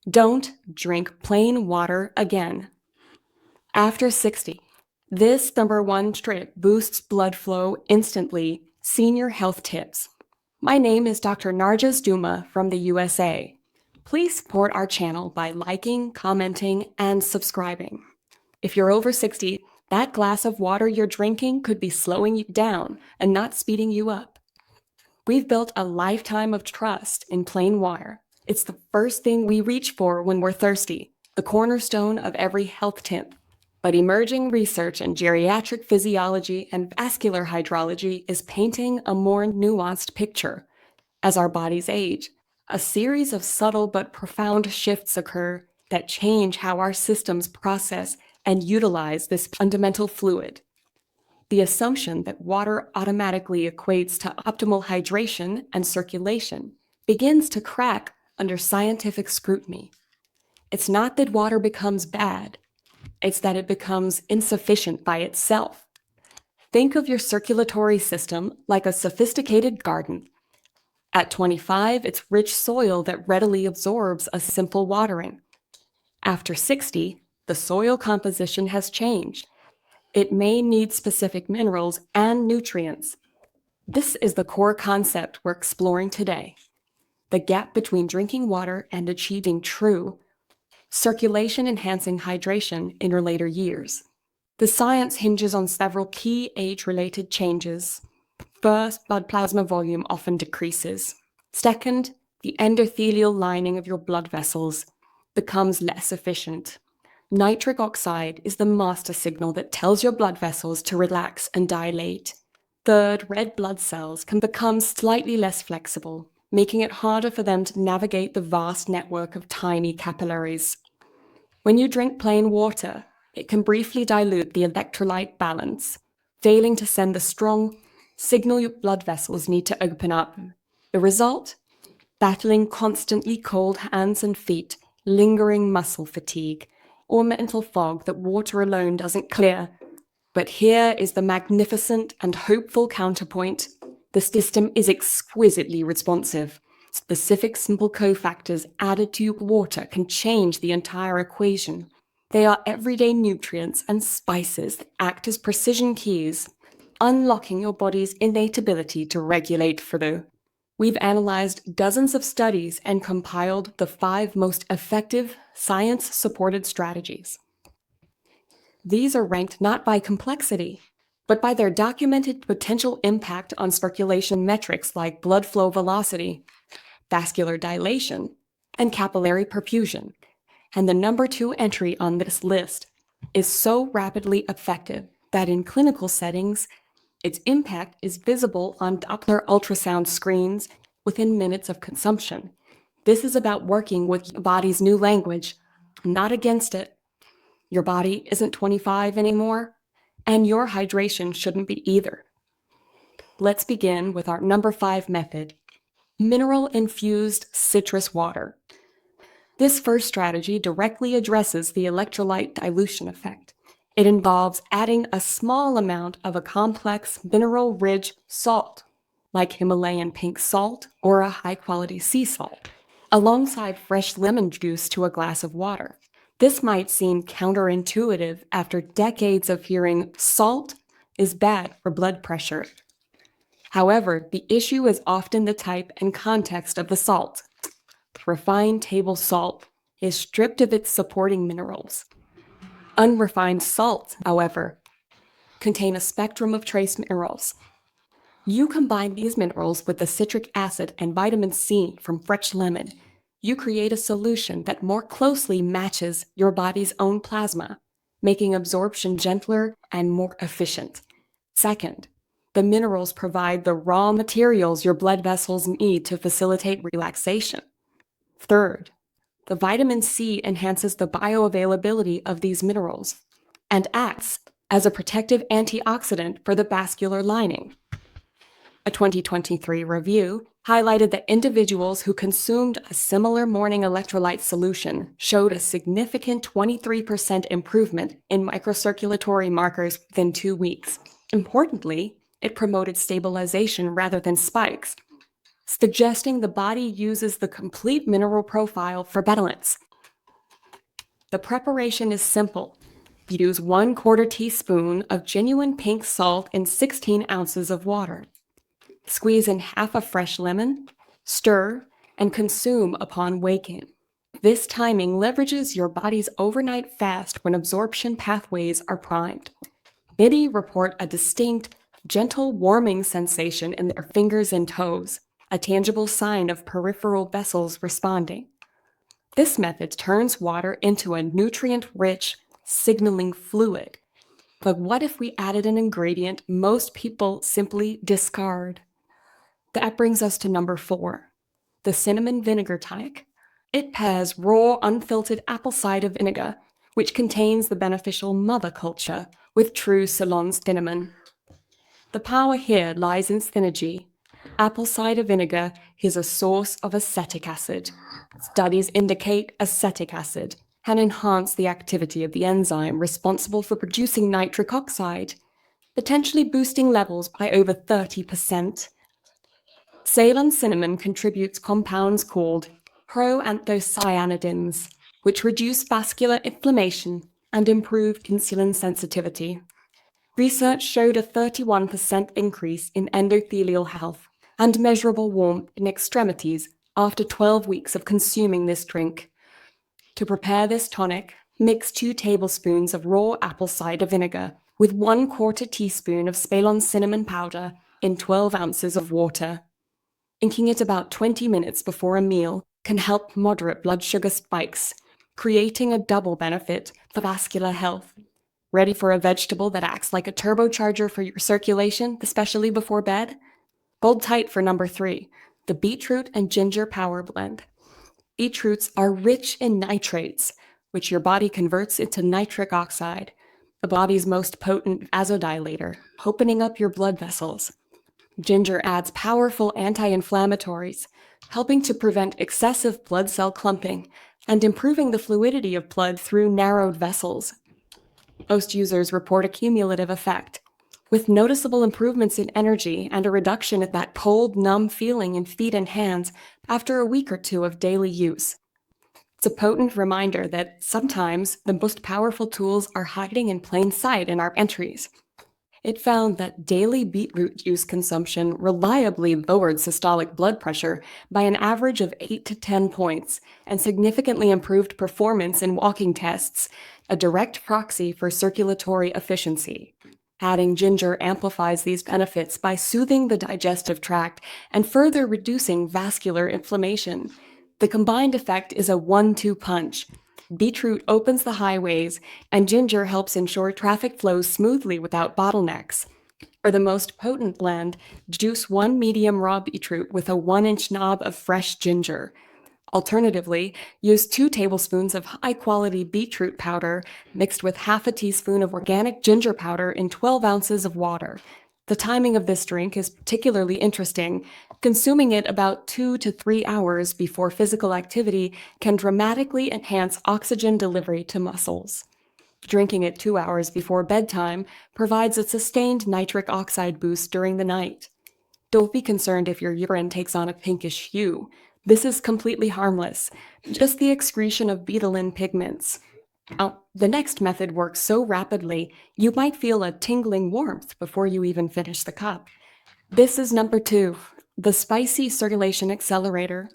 Don't drink plain water again. After 60, this #1 trick boosts blood flow instantly. Senior health tips. My name is Dr. Narjas Duma from the USA. Please support our channel by liking, commenting, and subscribing. If you're over 60, that glass of water you're drinking could be slowing you down and not speeding you up. We've built a lifetime of trust in plain water. It's the first thing we reach for when we're thirsty, the cornerstone of every health tip. But emerging research in geriatric physiology and vascular hydrology is painting a more nuanced picture. As our bodies age, a series of subtle but profound shifts occur that change how our systems process and utilize this fundamental fluid. The assumption that water automatically equates to optimal hydration and circulation begins to crack under scientific scrutiny. It's not that water becomes bad, it's that it becomes insufficient by itself. Think of your circulatory system like a sophisticated garden. At 25, it's rich soil that readily absorbs a simple watering. After 60, the soil composition has changed. It may need specific minerals and nutrients. This is the core concept we're exploring today. The gap between drinking water and achieving true circulation-enhancing hydration in your later years. The science hinges on several key age-related changes. First, blood plasma volume often decreases. Second, the endothelial lining of your blood vessels becomes less efficient. Nitric oxide is the master signal that tells your blood vessels to relax and dilate. Third, red blood cells can become slightly less flexible, making it harder for them to navigate the vast network of tiny capillaries. When you drink plain water, it can briefly dilute the electrolyte balance, failing to send the strong signal your blood vessels need to open up. The result? Battling constantly cold hands and feet, lingering muscle fatigue, or mental fog that water alone doesn't clear. But here is the magnificent and hopeful counterpoint. The system is exquisitely responsive. Specific simple cofactors added to your water can change the entire equation. They are everyday nutrients and spices that act as precision keys, unlocking your body's innate ability to regulate flow. We've analyzed dozens of studies and compiled the 5 most effective science-supported strategies. These are ranked not by complexity, but by their documented potential impact on circulation metrics like blood flow velocity, vascular dilation, and capillary perfusion. And the #2 entry on this list is so rapidly effective that in clinical settings, its impact is visible on Doppler ultrasound screens within minutes of consumption. This is about working with your body's new language, not against it. Your body isn't 25 anymore, and your hydration shouldn't be either. Let's begin with our #5 method, mineral-infused citrus water. This first strategy directly addresses the electrolyte dilution effect. It involves adding a small amount of a complex mineral-rich salt, like Himalayan pink salt or a high-quality sea salt, alongside fresh lemon juice to a glass of water. This might seem counterintuitive after decades of hearing salt is bad for blood pressure. However, the issue is often the type and context of the salt. Refined table salt is stripped of its supporting minerals. Unrefined salts, however, contain a spectrum of trace minerals. You combine these minerals with the citric acid and vitamin C from fresh lemon. You create a solution that more closely matches your body's own plasma, making absorption gentler and more efficient. Second, the minerals provide the raw materials your blood vessels need to facilitate relaxation. Third, the vitamin C enhances the bioavailability of these minerals and acts as a protective antioxidant for the vascular lining. A 2023 review highlighted that individuals who consumed a similar morning electrolyte solution showed a significant 23% improvement in microcirculatory markers within 2 weeks. Importantly, it promoted stabilization rather than spikes, suggesting the body uses the complete mineral profile for balance. The preparation is simple. Use 1/4 teaspoon of genuine pink salt in 16 ounces of water. Squeeze in half a fresh lemon, stir, and consume upon waking. This timing leverages your body's overnight fast when absorption pathways are primed. Many report a distinct, gentle warming sensation in their fingers and toes, a tangible sign of peripheral vessels responding. This method turns water into a nutrient-rich, signaling fluid. But what if we added an ingredient most people simply discard? That brings us to number 4, the Cinnamon-Vinegar Tonic. It has raw, unfiltered apple cider vinegar, which contains the beneficial mother culture with true Ceylon cinnamon. The power here lies in synergy. Apple cider vinegar is a source of acetic acid. Studies indicate acetic acid can enhance the activity of the enzyme responsible for producing nitric oxide, potentially boosting levels by over 30%. Ceylon cinnamon contributes compounds called proanthocyanidins, which reduce vascular inflammation and improve insulin sensitivity. Research showed a 31% increase in endothelial health and measurable warmth in extremities after 12 weeks of consuming this drink. To prepare this tonic, mix 2 tablespoons of raw apple cider vinegar with 1/4 teaspoon of Ceylon cinnamon powder in 12 ounces of water. Drinking it about 20 minutes before a meal can help moderate blood sugar spikes, creating a double benefit for vascular health. Ready for a vegetable that acts like a turbocharger for your circulation, especially before bed? Hold tight for number 3, the beetroot and ginger power blend. Beetroots are rich in nitrates, which your body converts into nitric oxide, the body's most potent vasodilator, opening up your blood vessels. Ginger adds powerful anti-inflammatories, helping to prevent excessive blood cell clumping and improving the fluidity of blood through narrowed vessels. Most users report a cumulative effect, with noticeable improvements in energy and a reduction in that cold, numb feeling in feet and hands after a week or 2 of daily use. It's a potent reminder that sometimes the most powerful tools are hiding in plain sight in our pantries. It found that daily beetroot juice consumption reliably lowered systolic blood pressure by an average of 8 to 10 points and significantly improved performance in walking tests, a direct proxy for circulatory efficiency. Adding ginger amplifies these benefits by soothing the digestive tract and further reducing vascular inflammation. The combined effect is a 1-2 punch. Beetroot opens the highways, and ginger helps ensure traffic flows smoothly without bottlenecks. For the most potent blend, juice 1 medium raw beetroot with a 1-inch knob of fresh ginger. Alternatively, use 2 tablespoons of high-quality beetroot powder mixed with half a teaspoon of organic ginger powder in 12 ounces of water. The timing of this drink is particularly interesting. Consuming it about 2 to 3 hours before physical activity can dramatically enhance oxygen delivery to muscles. Drinking it 2 hours before bedtime provides a sustained nitric oxide boost during the night. Don't be concerned if your urine takes on a pinkish hue. This is completely harmless, just the excretion of betalain pigments. Now, the next method works so rapidly, you might feel a tingling warmth before you even finish the cup. This is number 2, the Spicy Circulation Accelerator.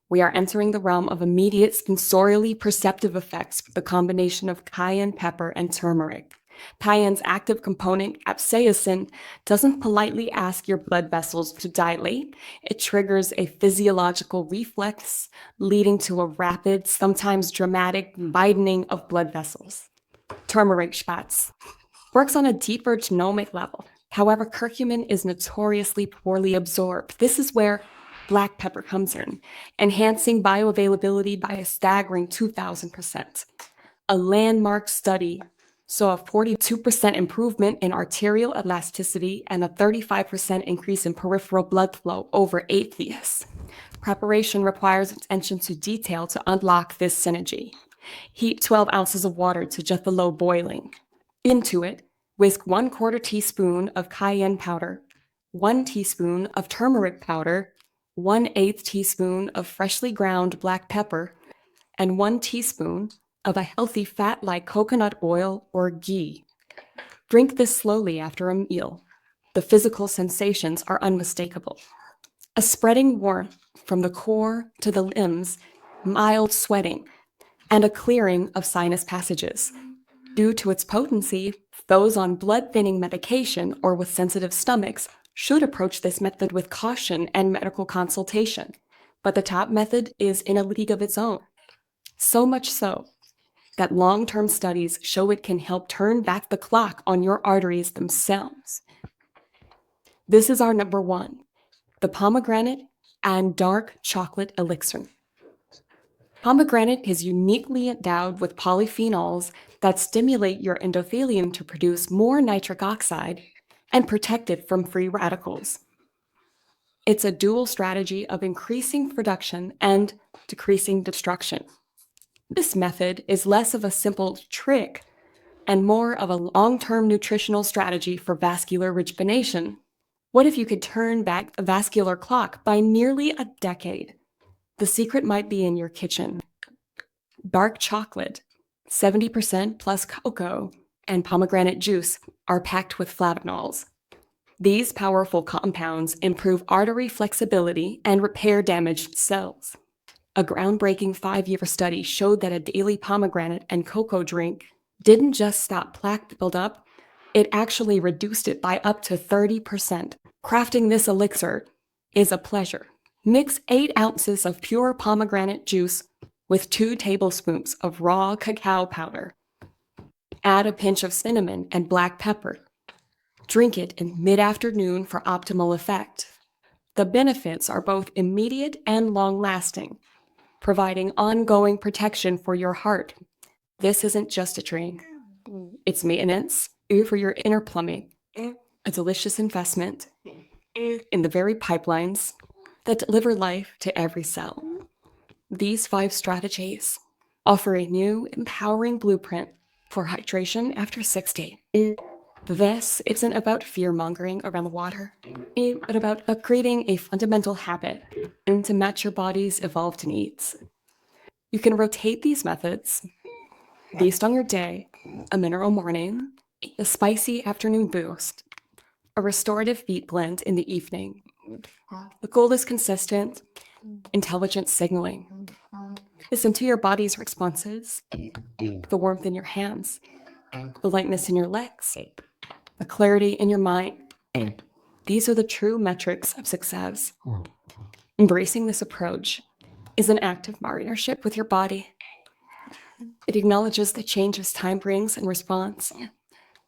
We are entering the realm of immediate sensorially perceptive effects with the combination of cayenne pepper and turmeric. Cayenne's active component, capsaicin, doesn't politely ask your blood vessels to dilate. It triggers a physiological reflex, leading to a rapid, sometimes dramatic, widening of blood vessels. Turmeric spats works on a deeper genomic level. However, curcumin is notoriously poorly absorbed. This is where black pepper comes in, enhancing bioavailability by a staggering 2,000%. A landmark study saw a 42% improvement in arterial elasticity and a 35% increase in peripheral blood flow over 8 weeks. Preparation requires attention to detail to unlock this synergy. Heat 12 ounces of water to just below boiling. Into it, whisk 1/4 teaspoon of cayenne powder, 1 teaspoon of turmeric powder, 1/8 teaspoon of freshly ground black pepper, and 1 teaspoon of a healthy fat like coconut oil or ghee. Drink this slowly after a meal. The physical sensations are unmistakable. A spreading warmth from the core to the limbs, mild sweating, and a clearing of sinus passages. Due to its potency, those on blood-thinning medication or with sensitive stomachs should approach this method with caution and medical consultation. But the top method is in a league of its own. So much so that long-term studies show it can help turn back the clock on your arteries themselves. This is our number one, the pomegranate and dark chocolate elixir. Pomegranate is uniquely endowed with polyphenols that stimulate your endothelium to produce more nitric oxide and protect it from free radicals. It's a dual strategy of increasing production and decreasing destruction. This method is less of a simple trick and more of a long-term nutritional strategy for vascular rejuvenation. What if you could turn back the vascular clock by nearly a decade? The secret might be in your kitchen. Dark chocolate, 70% plus cocoa, and pomegranate juice are packed with flavonols. These powerful compounds improve artery flexibility and repair damaged cells. A groundbreaking 5-year study showed that a daily pomegranate and cocoa drink didn't just stop plaque buildup, it actually reduced it by up to 30%. Crafting this elixir is a pleasure. Mix 8 ounces of pure pomegranate juice with 2 tablespoons of raw cacao powder. Add a pinch of cinnamon and black pepper. Drink it in mid-afternoon for optimal effect. The benefits are both immediate and long-lasting, providing ongoing protection for your heart. This isn't just a drink. It's maintenance for your inner plumbing, a delicious investment in the very pipelines that deliver life to every cell. These 5 strategies offer a new, empowering blueprint for hydration after 60. This isn't about fear-mongering around the water, but about creating a fundamental habit to match your body's evolved needs. You can rotate these methods based on your day: a mineral morning, a spicy afternoon boost, a restorative beet blend in the evening. The goal is consistent, intelligent signaling. Listen to your body's responses, the warmth in your hands, the lightness in your legs, the clarity in your mind. These are the true metrics of success. Embracing this approach is an act of partnership with your body. It acknowledges the changes time brings in response,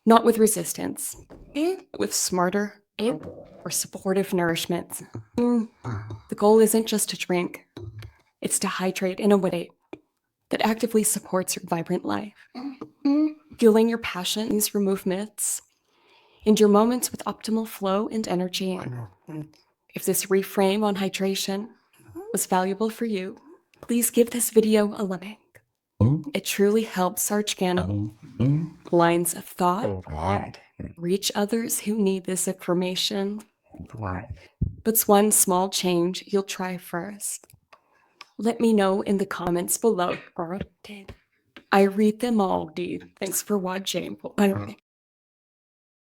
not with resistance, but with smarter or supportive nourishment. The goal isn't just to drink, it's to hydrate in a way that actively supports your vibrant life. Fueling your passions, remove myths, and your moments with optimal flow and energy. If this reframe on hydration was valuable for you, please give this video a like. It truly helps our channel lines of thought reach others who need this information. But one small change you'll try first. Let me know in the comments below. I read them all, dude. Thanks for watching.